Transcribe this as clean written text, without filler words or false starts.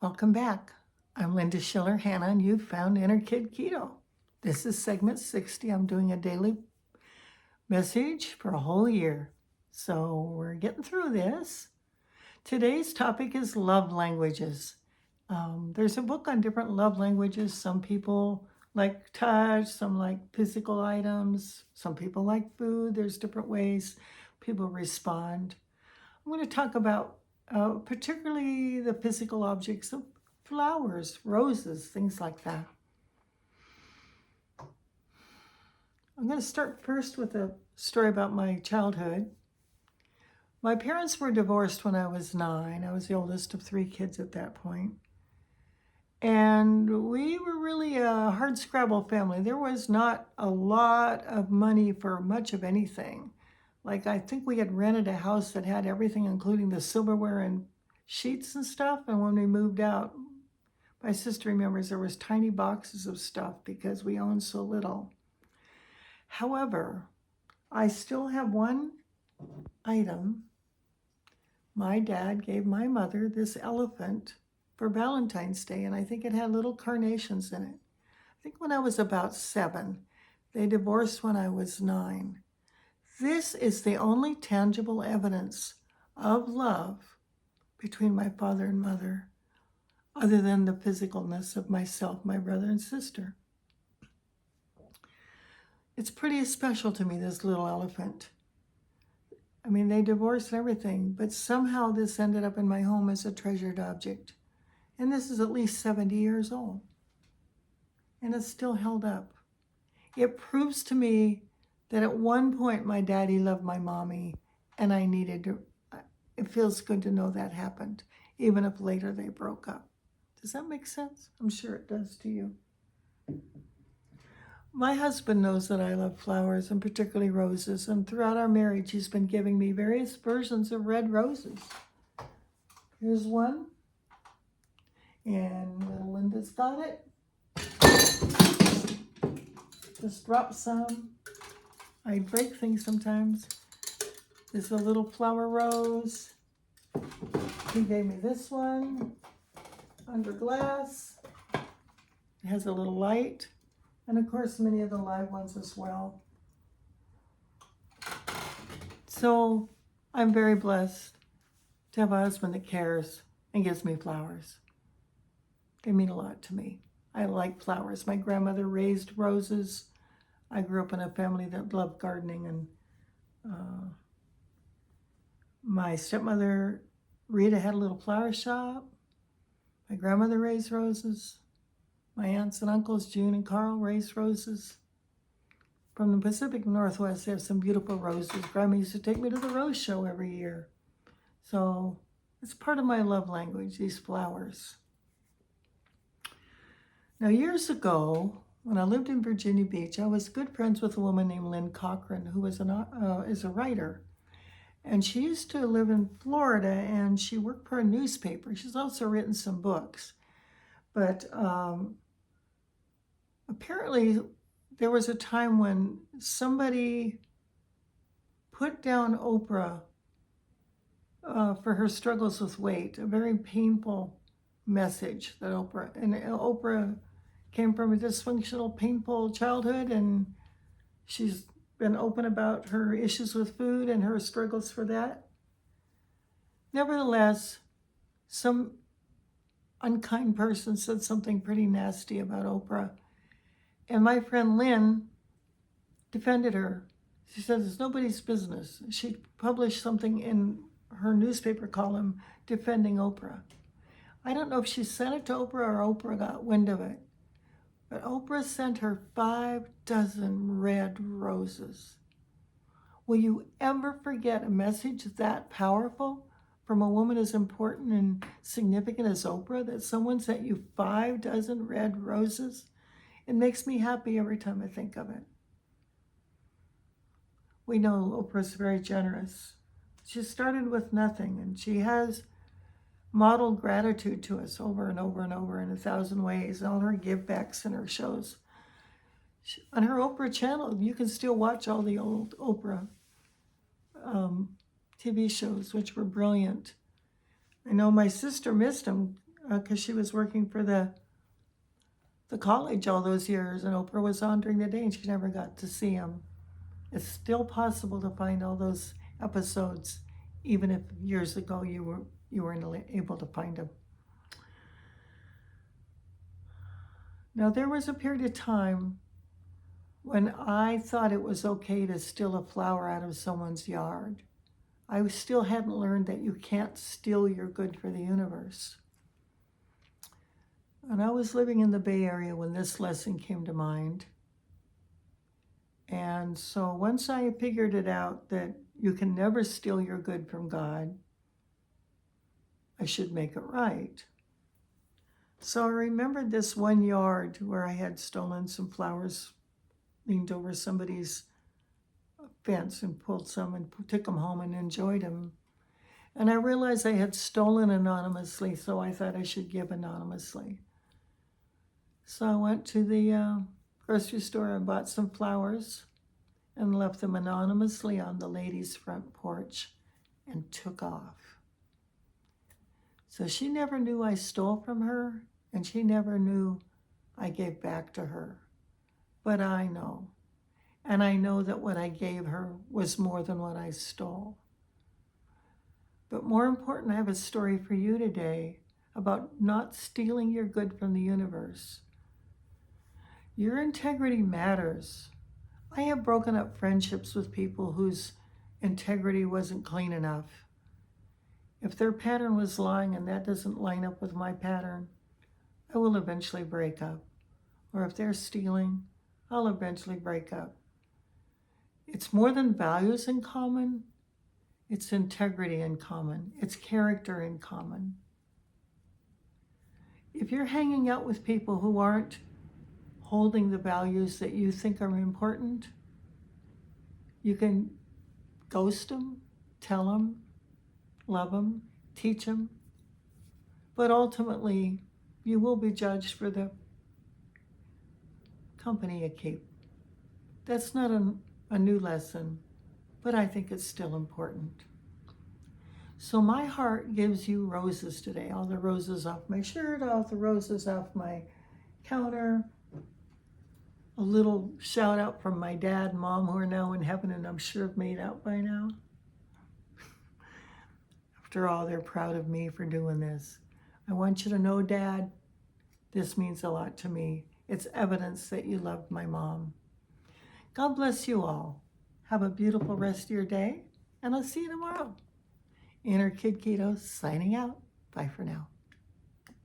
Welcome back. I'm Linda Schiller, Hannah, and you've found Inner Kid Keto. This is segment 60. I'm doing a daily message for a whole year. So we're getting through this. Today's topic is love languages. There's a book on different love languages. Some people like touch, some like physical items, some people like food. There's different ways people respond. I'm going to talk about particularly the physical objects of flowers, roses, things like that. I'm going to start first with a story about my childhood. My parents were divorced when I was 9. I was the oldest of 3 kids at that point. And we were really a hard scrabble family. There was not a lot of money for much of anything. Like, I think we had rented a house that had everything, including the silverware and sheets and stuff. And when we moved out, my sister remembers there was tiny boxes of stuff because we owned so little. However, I still have one item. My dad gave my mother this elephant for Valentine's Day, and I think it had little carnations in it. I think when I was about 7. They divorced when I was 9. This is the only tangible evidence of love between my father and mother, other than the physicalness of myself, my brother and sister. It's pretty special to me, this little elephant. I mean, they divorced and everything, but somehow this ended up in my home as a treasured object. And this is at least 70 years old. And it's still held up. It proves to me that at one point my daddy loved my mommy, and I needed to, it feels good to know that happened, even if later they broke up. Does that make sense? I'm sure it does to you. My husband knows that I love flowers, and particularly roses, and throughout our marriage, he's been giving me various versions of red roses. Here's one, and little Linda's got it. Just drop some. I break things sometimes. This is a little flower rose. He gave me this one, under glass. It has a little light. And of course, many of the live ones as well. So I'm very blessed to have a husband that cares and gives me flowers. They mean a lot to me. I like flowers. My grandmother raised roses. I grew up in a family that loved gardening, and my stepmother, Rita, had a little flower shop. My grandmother raised roses. My aunts and uncles, June and Carl, raised roses. From the Pacific Northwest, they have some beautiful roses. Grandma used to take me to the rose show every year. So it's part of my love language, these flowers. Now, years ago, when I lived in Virginia Beach, I was good friends with a woman named Lynn Cochran, who is a writer. And she used to live in Florida, and she worked for a newspaper. She's also written some books. But apparently, there was a time when somebody put down Oprah for her struggles with weight, a very painful message that Oprah came from a dysfunctional, painful childhood, and she's been open about her issues with food and her struggles for that. Nevertheless, some unkind person said something pretty nasty about Oprah. And my friend Lynn defended her. She said it's nobody's business. She published something in her newspaper column defending Oprah. I don't know if she sent it to Oprah or Oprah got wind of it. But Oprah sent her 5 dozen red roses. Will you ever forget a message that powerful from a woman as important and significant as Oprah, that someone sent you 5 dozen red roses? It makes me happy every time I think of it. We know Oprah's very generous. She started with nothing, and she has modeled gratitude to us over and over and over in 1,000 ways, all her givebacks and her shows. On her Oprah channel, you can still watch all the old Oprah TV shows, which were brilliant. I know my sister missed them. because she was working for the college all those years, and Oprah was on during the day, and she never got to see him. It's still possible to find all those episodes, even if years ago you weren't able to find them. Now, there was a period of time when I thought it was okay to steal a flower out of someone's yard. I still hadn't learned that you can't steal your good for the universe. And I was living in the Bay Area when this lesson came to mind. And so once I figured it out that you can never steal your good from God, I should make it right. So I remembered this one yard where I had stolen some flowers, leaned over somebody's fence and pulled some and took them home and enjoyed them. And I realized I had stolen anonymously, so I thought I should give anonymously. So I went to the grocery store and bought some flowers and left them anonymously on the lady's front porch and took off. So she never knew I stole from her, and she never knew I gave back to her. But I know. And I know that what I gave her was more than what I stole. But more important, I have a story for you today about not stealing your good from the universe. Your integrity matters. I have broken up friendships with people whose integrity wasn't clean enough. If their pattern was lying and that doesn't line up with my pattern, I will eventually break up. Or if they're stealing, I'll eventually break up. It's more than values in common. It's integrity in common. It's character in common. If you're hanging out with people who aren't holding the values that you think are important, you can ghost them, tell them, love them, teach them, but ultimately you will be judged for the company you keep. That's not a new lesson, but I think it's still important. So my heart gives you roses today, all the roses off my shirt, all the roses off my counter. A little shout out from my dad and mom who are now in heaven, and I'm sure have made out by now. After all, they're proud of me for doing this. I want you to know, Dad, this means a lot to me. It's evidence that you loved my mom. God bless you all. Have a beautiful rest of your day, and I'll see you tomorrow. Inner Kid Keto signing out. Bye for now.